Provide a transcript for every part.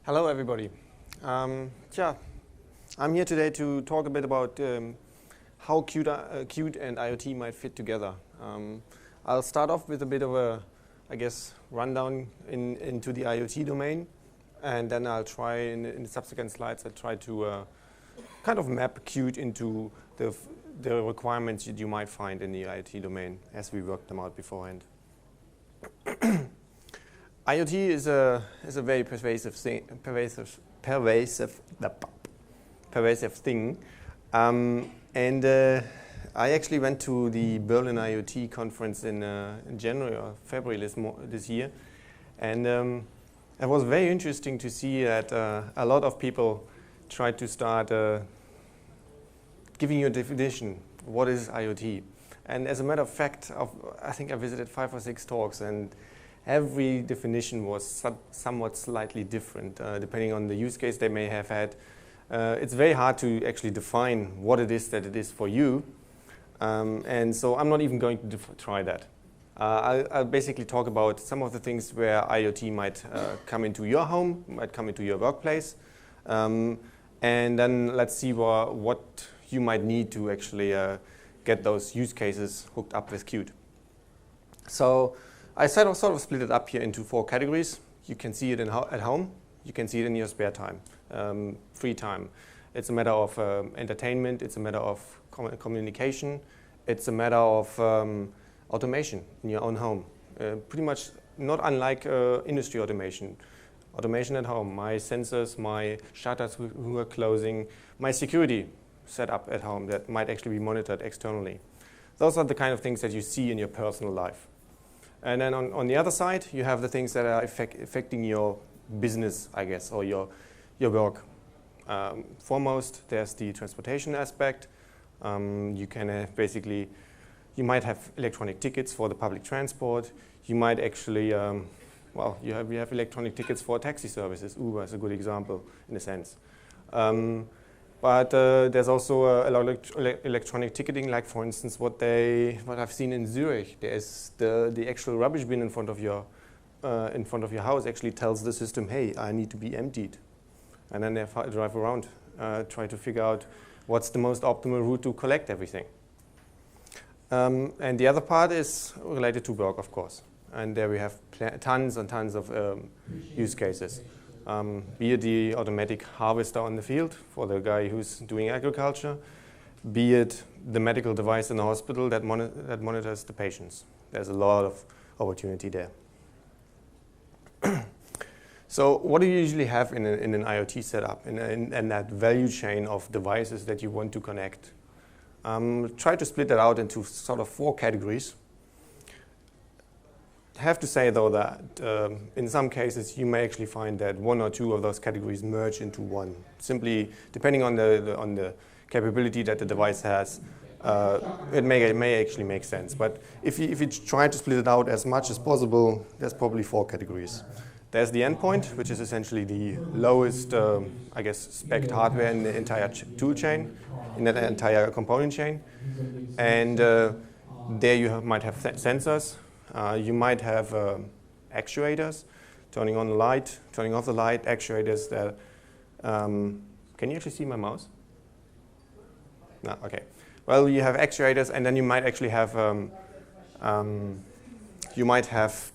Hello, everybody. I'm here today to talk a bit about how Qt and IoT might fit together. I'll start off with a bit of a, rundown into the IoT domain, and then I'll try in the subsequent slides. I'll try to kind of map Qt into the requirements that you might find in the IoT domain as we worked them out beforehand. IoT is a very pervasive thing, and I actually went to the Berlin IoT conference in January or February this year, and it was very interesting to see that a lot of people tried to start giving you a definition. What is IoT? And as a matter of fact, I think I visited 5 or 6 talks, and every definition was somewhat slightly different, depending on the use case they may have had. It's very hard to actually define what it is that it is for you, and so I'm not even going to try that. I'll basically talk about some of the things where IoT might come into your home, might come into your workplace, and then let's see what you might need to actually get those use cases hooked up with Qt. So I sort of split it up here into 4 categories. You can see it at home. You can see it in your spare time, free time. It's a matter of entertainment. It's a matter of communication. It's a matter of automation in your own home. Pretty much not unlike industry automation. Automation at home, my sensors, my shutters who are closing, my security set up at home that might actually be monitored externally. Those are the kind of things that you see in your personal life. And then on the other side, you have the things that are affecting your business, I guess, or your work. Foremost, there's the transportation aspect. You can have you might have electronic tickets for the public transport. You might actually, you have electronic tickets for taxi services. Uber is a good example in a sense. But there's also a lot of electronic ticketing, like for instance what I've seen in Zurich. There's the actual rubbish bin in front of your house actually tells the system, hey, I need to be emptied, and then they drive around, try to figure out what's the most optimal route to collect everything. And the other part is related to work, of course, and there we have tons and tons of use cases. Be it the automatic harvester on the field for the guy who's doing agriculture, be it the medical device in the hospital that monitors the patients. There's a lot of opportunity there. So what do you usually have in an IoT setup, in that value chain of devices that you want to connect? Try to split that out into sort of 4 categories. I have to say, though, that in some cases you may actually find that 1 or 2 of those categories merge into one. Simply, depending on the capability that the device has, it may actually make sense. But if you try to split it out as much as possible, there's probably 4 categories. There's the endpoint, which is essentially the lowest, spec'd hardware in the entire tool chain, in that entire component chain. And there you might have sensors. You might have actuators, turning on the light, turning off the light, actuators that... can you actually see my mouse? No, okay. Well, you have actuators, and then you might actually have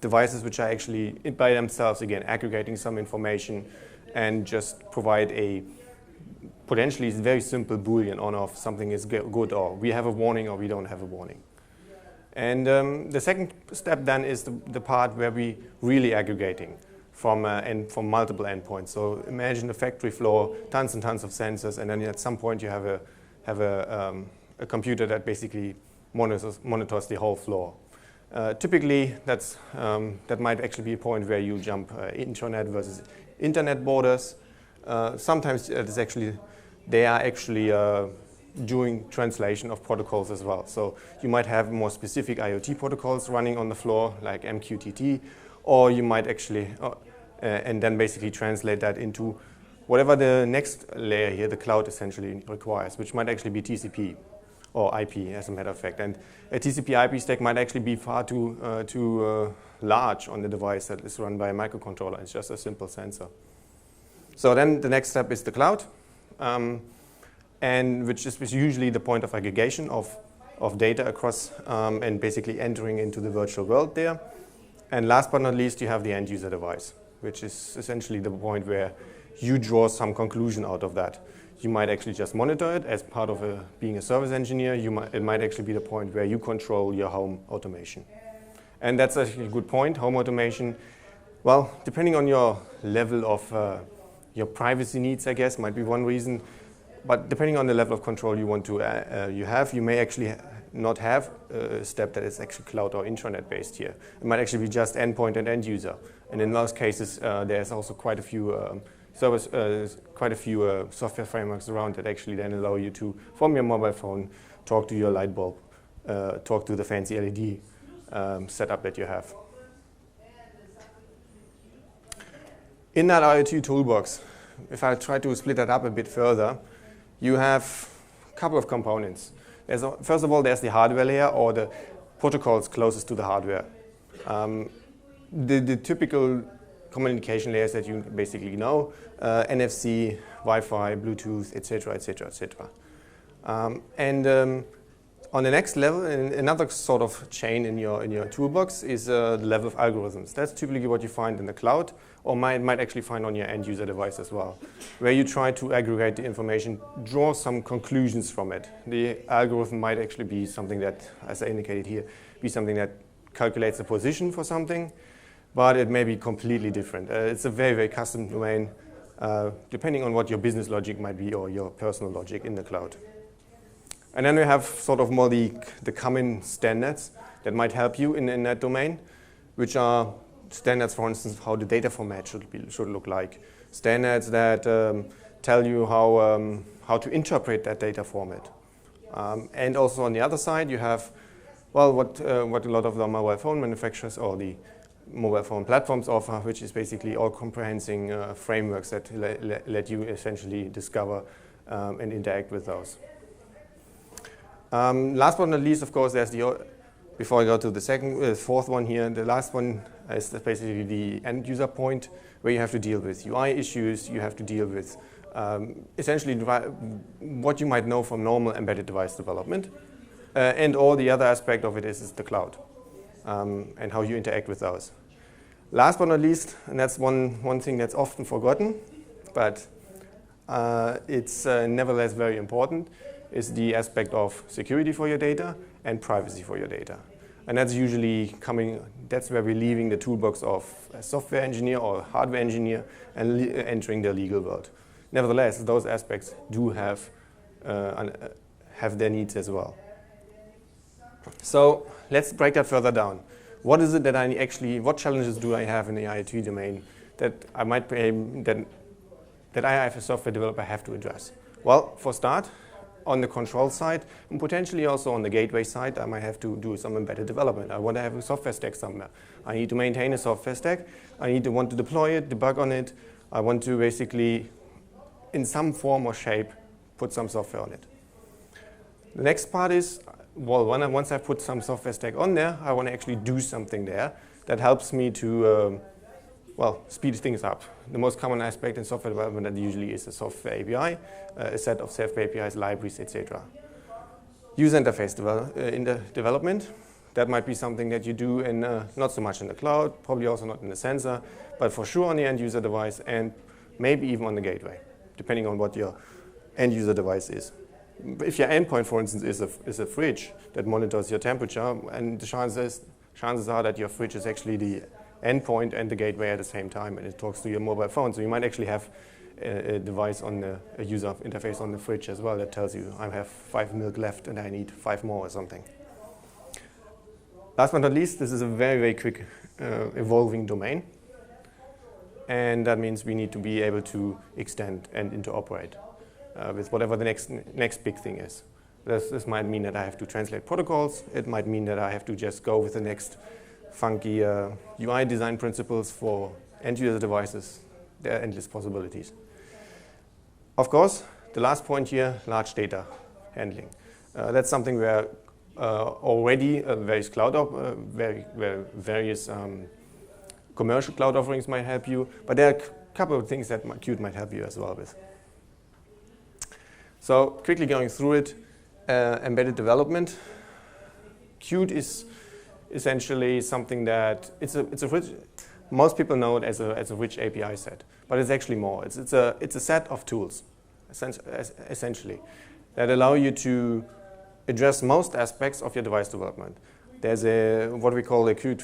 devices which are actually by themselves, again, aggregating some information and just provide a potentially very simple Boolean on-off, something is good, or we have a warning, or we don't have a warning. And the second step then is the part where we really aggregating from multiple endpoints. So imagine a factory floor, tons and tons of sensors, and then at some point you have a computer that basically monitors the whole floor. Typically, that might actually be a point where you jump intranet versus internet borders. Sometimes they are actually doing translation of protocols as well. So you might have more specific IoT protocols running on the floor, like MQTT, or you might actually, and then basically translate that into whatever the next layer here, the cloud essentially requires, which might actually be TCP or IP, as a matter of fact. And a TCP IP stack might actually be far too large on the device that is run by a microcontroller. It's just a simple sensor. So then the next step is the cloud, and which is usually the point of aggregation of data across and basically entering into the virtual world there. And last but not least, you have the end user device, which is essentially the point where you draw some conclusion out of that. You might actually just monitor it as part of being a service engineer. It might actually be the point where you control your home automation. And that's actually a good point, home automation. Well, depending on your level of your privacy needs, I guess, might be one reason. But depending on the level of control you want to you may actually not have a step that is actually cloud or intranet based here. It might actually be just endpoint and end user. And in those cases, there's also quite a few software frameworks around that actually then allow you to, from your mobile phone, talk to your light bulb, talk to the fancy LED setup that you have. In that IoT toolbox, if I try to split that up a bit further, you have a couple of components. First of all, there's the hardware layer or the protocols closest to the hardware. The typical communication layers that you basically know, NFC, Wi-Fi, Bluetooth, etc., etc., etc. On the next level, another sort of chain in your toolbox is the level of algorithms. That's typically what you find in the cloud, or might actually find on your end user device as well, where you try to aggregate the information, draw some conclusions from it. The algorithm might actually be something that, as I indicated here, be something that calculates the position for something, but it may be completely different. It's a very, very custom domain, depending on what your business logic might be or your personal logic in the cloud. And then we have sort of more the common standards that might help you in that domain, which are standards, for instance, how the data format should look like. Standards that tell you how to interpret that data format. And also on the other side, you have, well, what a lot of the mobile phone manufacturers or the mobile phone platforms offer, which is basically all-comprehending frameworks that let you essentially discover and interact with those. Last but not least, of course, there's before I go to the fourth one here, the last one is basically the end user point where you have to deal with UI issues, you have to deal with essentially what you might know from normal embedded device development. And all the other aspect of it is the cloud and how you interact with those. Last but not least, and that's one thing that's often forgotten, but it's nevertheless very important, is the aspect of security for your data and privacy for your data. And that's usually that's where we're leaving the toolbox of a software engineer or hardware engineer and entering the legal world. Nevertheless, those aspects do have their needs as well. So let's break that further down. What is it that what challenges do I have in the IoT domain that I might that I as a software developer have to address? Well, for start, on the control side, and potentially also on the gateway side, I might have to do some embedded development. I want to have a software stack somewhere. I need to maintain a software stack. I want to deploy it, debug on it. I want to basically, in some form or shape, put some software on it. The next part is, well, once I put some software stack on there, I want to actually do something there that helps me to speed things up. The most common aspect in software development that usually is a software API, a set of software APIs, libraries, etc. User interface in the development, that might be something that you do in not so much in the cloud, probably also not in the sensor, but for sure on the end user device and maybe even on the gateway, depending on what your end user device is. If your endpoint, for instance, is a fridge that monitors your temperature, and the chances are that your fridge is actually the endpoint and the gateway at the same time, and it talks to your mobile phone. So you might actually have a device on a user interface on the fridge as well that tells you I have 5 milk left and I need 5 more or something. Last but not least, this is a very, very quick evolving domain. And that means we need to be able to extend and interoperate with whatever the next big thing is. This might mean that I have to translate protocols. It might mean that I have to just go with the next funky UI design principles for end-user devices. There are endless possibilities. Of course, the last point here, large data handling. That's something where already various various commercial cloud offerings might help you, but there are couple of things that Qt might help you as well with. So quickly going through it, embedded development. Qt is essentially something that it's a rich, most people know it as a rich API set, but it's actually more. It's a set of tools, essentially, that allow you to address most aspects of your device development. There's what we call a Qt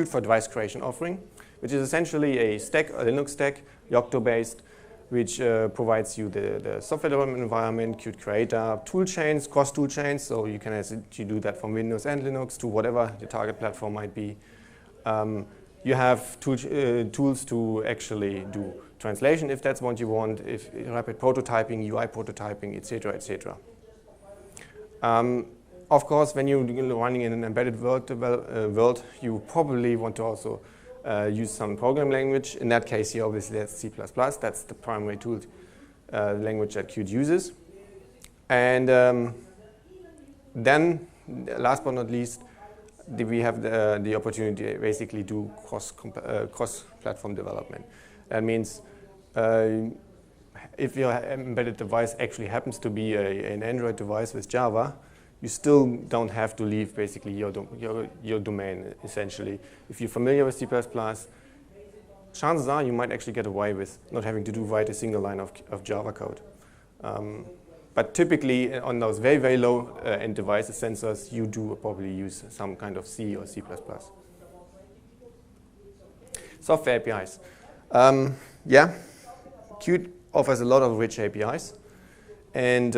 for device creation offering, which is essentially a stack, a Linux stack, Yocto-based, which provides you the software development environment, Qt Creator, tool chains, cross tool chains, so you can actually do that from Windows and Linux to whatever your target platform might be. You have tools to actually do translation if that's what you want, if rapid prototyping, UI prototyping, etc., etc. Of course, when you're running in an embedded world, you probably want to also use some program language. In that case here, obviously, that's C++. That's the primary tool language that Qt uses. And then, last but not least, we have the opportunity to basically do cross-platform development. That means if your embedded device actually happens to be an Android device with Java, you still don't have to leave basically your domain, essentially. If you're familiar with C++, chances are you might actually get away with not having to write a single line of Java code. But typically on those very, very low end devices, sensors, you do probably use some kind of C or C++. Software APIs. Yeah, Qt offers a lot of rich APIs. And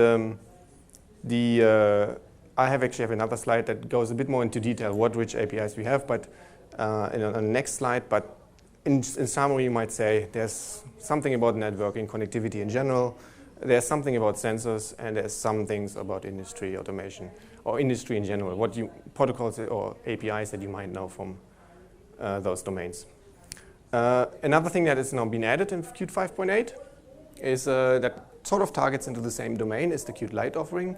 I actually have another slide that goes a bit more into detail what rich APIs we have, but on the next slide. But in summary, you might say there's something about networking, connectivity in general. There's something about sensors, and there's some things about industry automation or industry in general. Protocols or APIs that you might know from those domains. Another thing that has now been added in Qt 5.8 is that sort of targets into the same domain as the Qt Lite offering.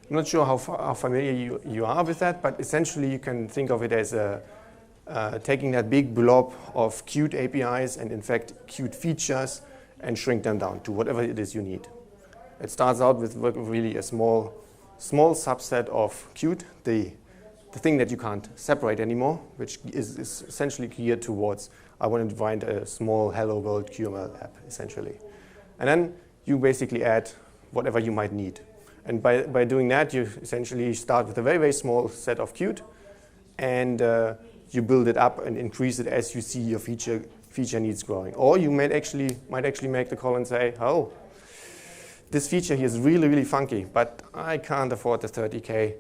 I'm not sure how familiar you are with that, but essentially you can think of it as taking that big blob of Qt APIs and in fact Qt features and shrink them down to whatever it is you need. It starts out with really a small subset of Qt, the thing that you can't separate anymore, which is essentially geared towards, I want to find a small Hello World QML app, essentially. And then you basically add whatever you might need. And by doing that, you essentially start with a very, very small set of Qt, and you build it up and increase it as you see your feature needs growing. Or you might actually make the call and say, oh, this feature here is really, really funky, but I can't afford the 30K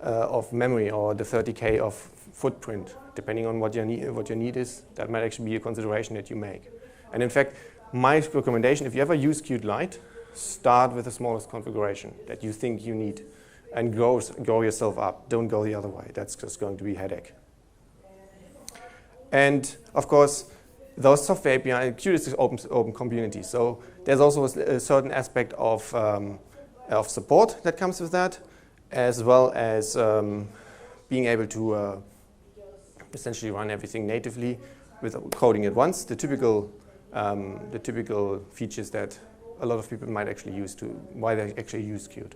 of memory or the 30K of footprint, depending on what your need is. That might actually be a consideration that you make. And in fact, my recommendation, if you ever use Qt Lite, start with the smallest configuration that you think you need and grow yourself up. Don't go the other way. That's just going to be a headache. And of course, those software API, Qt is an open community. So there's also a certain aspect of support that comes with that, as well as being able to essentially run everything natively with coding it once. The typical features that a lot of people might actually use why they actually use Qt,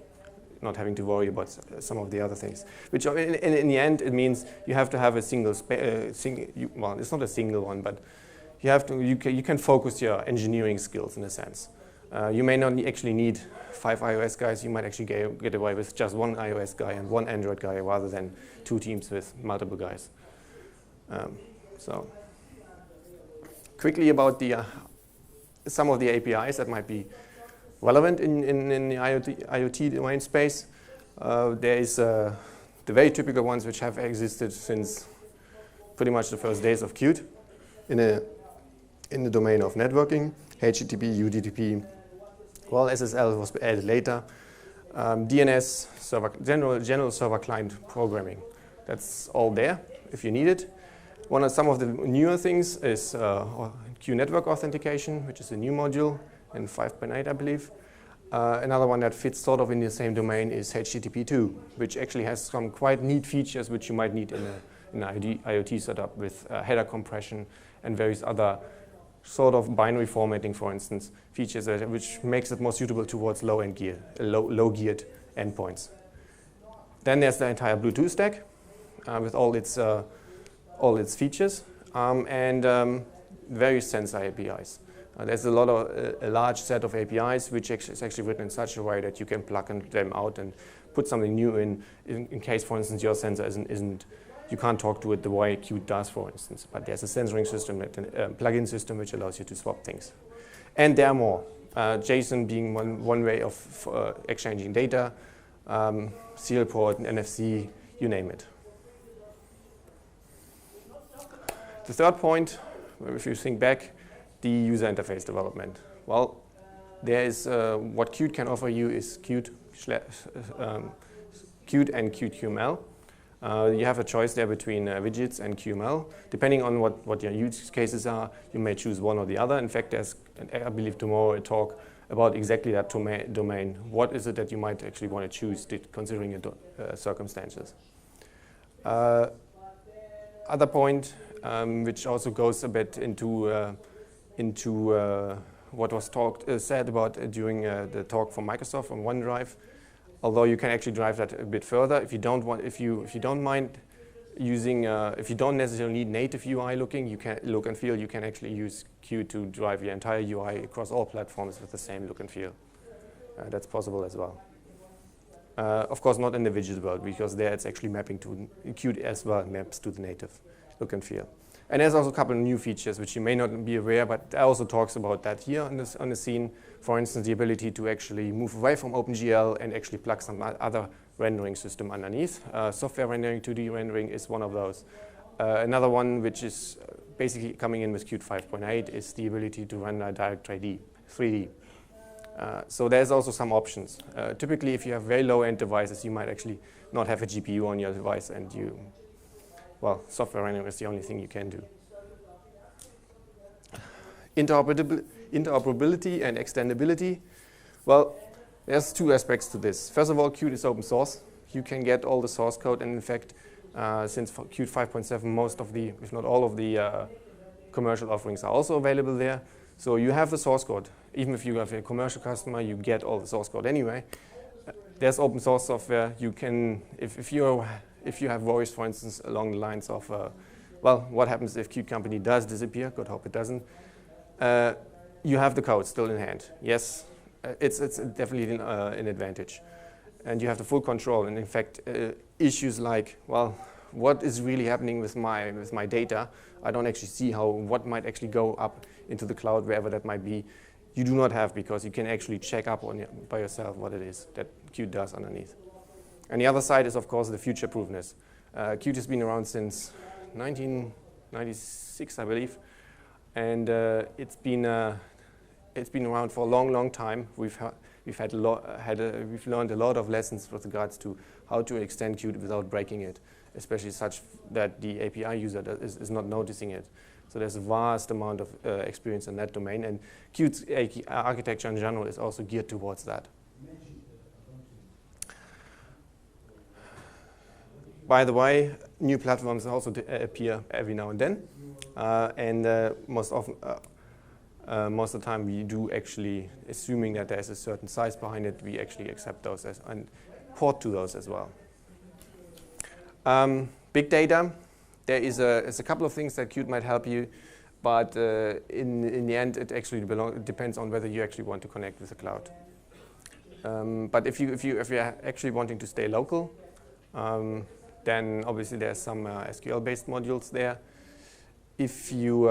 not having to worry about some of the other things. Which in the end, it means you have to have a well, it's not a single one, but you can focus your engineering skills in a sense. You may not actually need 5 iOS guys. You might actually get away with just one iOS guy and one Android guy rather than 2 teams with multiple guys. So quickly about some of the APIs that might be relevant in the IoT domain space. There is the very typical ones which have existed since pretty much the first days of Qt in the domain of networking, HTTP, UDP. Well, SSL was added later. DNS, general server client programming. That's all there if you need it. Some of the newer things is Q network authentication, which is a new module in 5.8, I believe. Another one that fits sort of in the same domain is HTTP2, which actually has some quite neat features which you might need in an IoT setup with header compression and various other sort of binary formatting, for instance, features which makes it more suitable towards low-geared endpoints. Then there's the entire Bluetooth stack with all its features and various sensor APIs. There's a large set of APIs which is actually written in such a way that you can plug them out and put something new in case, for instance, your sensor you can't talk to it the way Qt does, for instance. But there's a sensoring system, a plugin system, which allows you to swap things. And there are more. JSON being one way of exchanging data, serial port, NFC, you name it. The third point, if you think back, the user interface development. Well, there is what Qt can offer you is Qt and QtQML. You have a choice there between widgets and QML. Depending on what your use cases are, you may choose one or the other. In fact, there's, I believe, tomorrow a talk about exactly that domain. What is it that you might actually want to choose, considering your circumstances? Other point, which also goes a bit into what was said about during the talk from Microsoft on OneDrive. Although you can actually drive that a bit further, if you don't mind using, if you don't necessarily need native UI look and feel, you can actually use Qt to drive your entire UI across all platforms with the same look and feel. That's possible as well. Of course, not in the widget world, because there it's actually mapping to Qt as well, maps to the native look and feel. And there's also a couple of new features which you may not be aware, but also talks about that here on the scene. For instance, the ability to actually move away from OpenGL and actually plug some other rendering system underneath. Software rendering, 2D rendering is one of those. Another one which is basically coming in with Qt 5.8 is the ability to render direct 3D. So there's also some options. Typically, if you have very low-end devices, you might actually not have a GPU on your device, and software rendering is the only thing you can do. Interoperability and extendability. Well, there's two aspects to this. First of all, Qt is open source. You can get all the source code, and in fact, since Qt 5.7, most of the, if not all of the commercial offerings are also available there. So you have the source code. Even if you have a commercial customer, you get all the source code anyway. There's open source software. You can, if you have worries, for instance, along the lines of, what happens if Qt company does disappear? God hope it doesn't. You have the code still in hand. Yes, it's definitely an advantage. And you have the full control. And in fact, issues like, what is really happening with my data? I don't actually see what might actually go up into the cloud, wherever that might be. You do not have, because you can actually check up by yourself what it is that Qt does underneath. And the other side is, of course, the future-proofness. Qt has been around since 1996, I believe, and it's been around for a long, long time. We've learned a lot of lessons with regards to how to extend Qt without breaking it, especially such that the API user is not noticing it. So there's a vast amount of experience in that domain, and Qt's architecture in general is also geared towards that. By the way, new platforms also appear every now and then, and most of the time we do actually, assuming that there's a certain size behind it, we actually accept those and port to those as well. Big data. There is a couple of things that Qt might help you, but in the end, it actually depends on whether you actually want to connect with the cloud. But if you're actually wanting to stay local, then obviously there's some SQL-based modules there. If you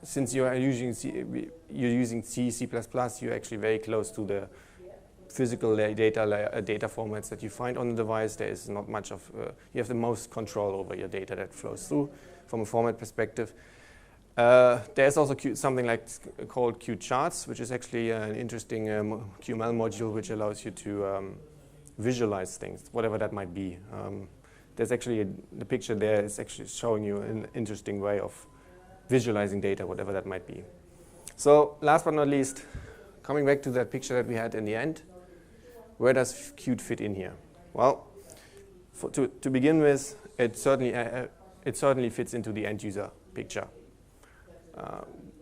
since you're using C, C++, you're actually very close to the physical data formats that you find on the device. There is not much of, you have the most control over your data that flows through from a format perspective. There's also something called Qt Charts, which is actually an interesting QML module which allows you to visualize things, whatever that might be. There's actually, the picture there is actually showing you an interesting way of visualizing data, whatever that might be. So last but not least, coming back to that picture that we had in the end, where does Qt fit in here? Well, to begin with, it certainly it certainly fits into the end user picture.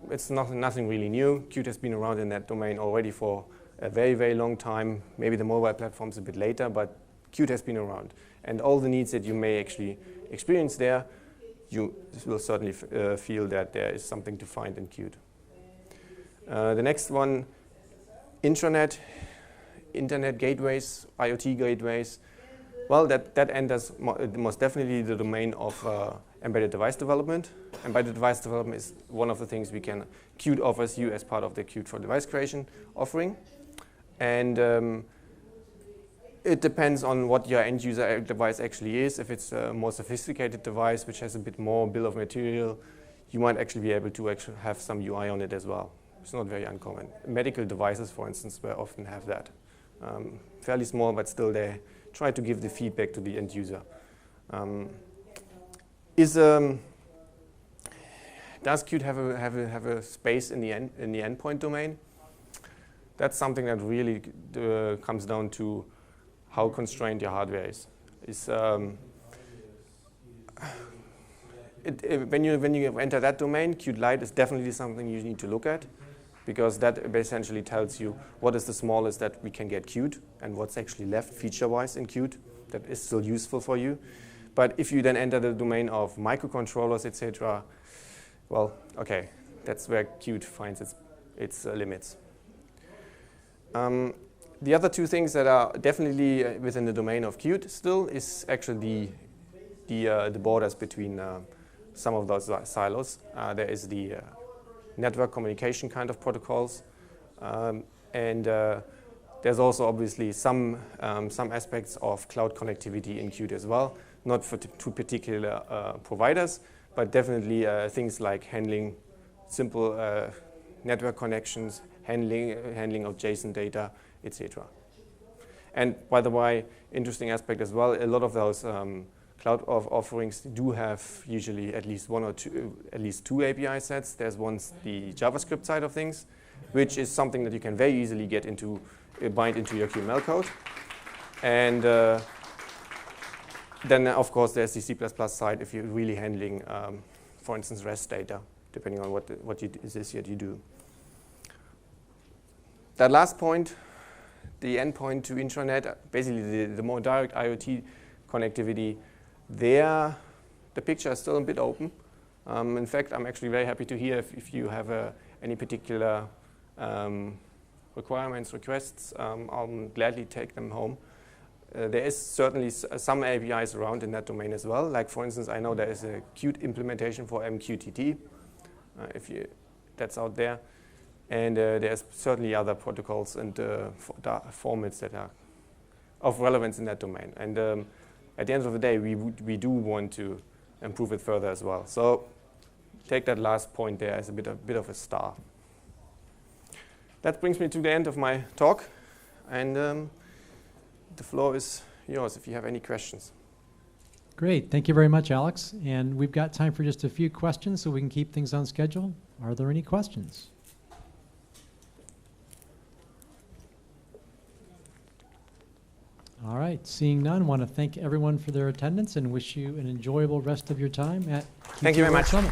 It's nothing really new. Qt has been around in that domain already for a very, very long time. Maybe the mobile platform's a bit later, but Qt has been around. And all the needs that you may actually experience there, you will certainly feel that there is something to find in Qt. The next one, intranet, internet gateways, IoT gateways. Well, that enters most definitely the domain of embedded device development. Embedded device development is one of the things Qt offers you as part of the Qt for device creation offering. And it depends on what your end user device actually is. If it's a more sophisticated device, which has a bit more bill of material, you might actually be able to actually have some UI on it as well. It's not very uncommon. Medical devices, for instance, will often have that. Fairly small, but still they try to give the feedback to the end user. Does Qt have a space in the endpoint domain? That's something that really comes down to how constrained your hardware is. When you enter that domain, Qt Lite is definitely something you need to look at, because that essentially tells you what is the smallest that we can get Qt and what's actually left feature-wise in Qt that is still useful for you. But if you then enter the domain of microcontrollers, etc., well, okay, that's where Qt finds its limits. The other two things that are definitely within the domain of Qt still is actually the borders between some of those silos. There is the network communication kind of protocols, and there's also obviously some aspects of cloud connectivity in Qt as well, not for two particular providers, but definitely things like handling simple network connections, handling of JSON data, etc. And by the way, interesting aspect as well, a lot of those cloud offerings do have usually at least two API sets. There's one, the JavaScript side of things, which is something that you can very easily get into, bind into your QML code. And then of course there's the C++ side if you're really handling, for instance, REST data, depending on what it is that you do. That last point, the endpoint to intranet, basically the more direct IoT connectivity, there the picture is still a bit open. In fact, I'm actually very happy to hear if you have any particular requirements, requests, I'll gladly take them home. There is certainly some APIs around in that domain as well. Like for instance, I know there is a Qt implementation for MQTT, that's out there. And there's certainly other protocols and formats that are of relevance in that domain. And at the end of the day, we do want to improve it further as well. So take that last point there as a bit of a star. That brings me to the end of my talk. And the floor is yours if you have any questions. Great. Thank you very much, Alex. And we've got time for just a few questions so we can keep things on schedule. Are there any questions? All right, seeing none, want to thank everyone for their attendance and wish you an enjoyable rest of your time at QtWS Thank you very much. Summit.